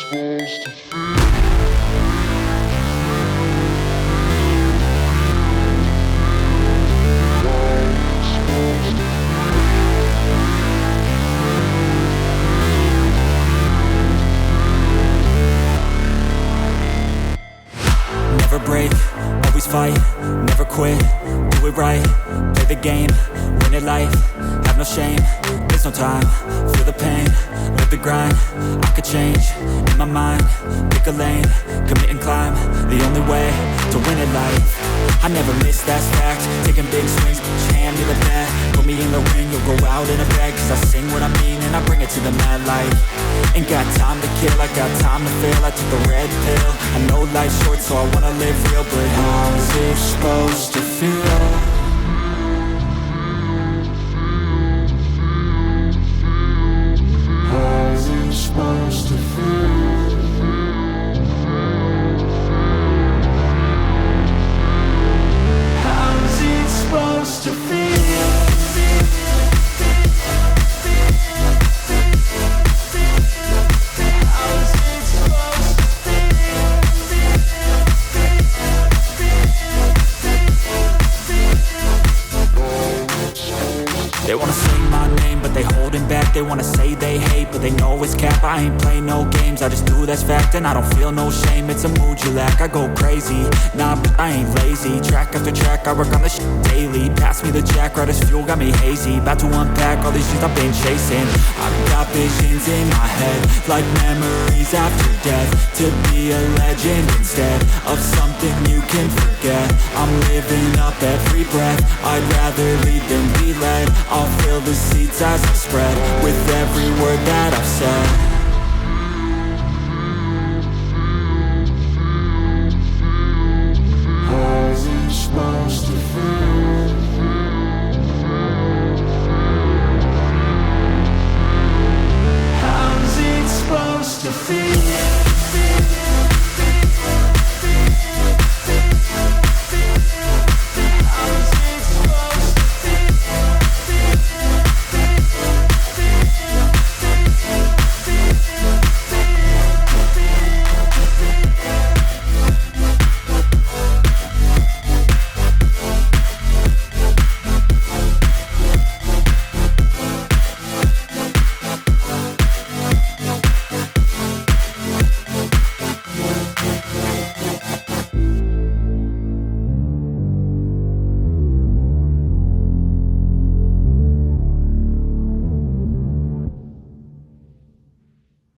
Never break, always fight, never quit, do it right, play the game, win it life, have no shame, there's no time, feel the pain, live the grind, I could change, in my mind, pick a lane, commit and climb, the only way to win it life. I never miss, that's fact, taking big swings, put your hand to the bat, put me in the ring, you'll go out in a bag, cause I sing what I mean and I bring it to the mad light. Ain't got time to kill, I got time to feel, I took the red pill, I know life's short so I wanna live real, but how's it supposed to feel? How's it supposed to feel? How's it supposed to feel? They wanna say my name, but they holding back. They wanna say they hate, but they know it's cap. I ain't play no games, I just do that's fact. And I don't feel no shame, it's a mood you lack. I go crazy, nah, but I ain't lazy. Track after track, I work on this shit daily. Pass me the jack, right as fuel, got me hazy. About to unpack all these things I've been chasing. I've got visions in my head, like memories after death. To be a legend instead of something you can forget. I'm living up every breath, I'd rather lead than be led. I'll fill the seats as I spread with every word that I've said.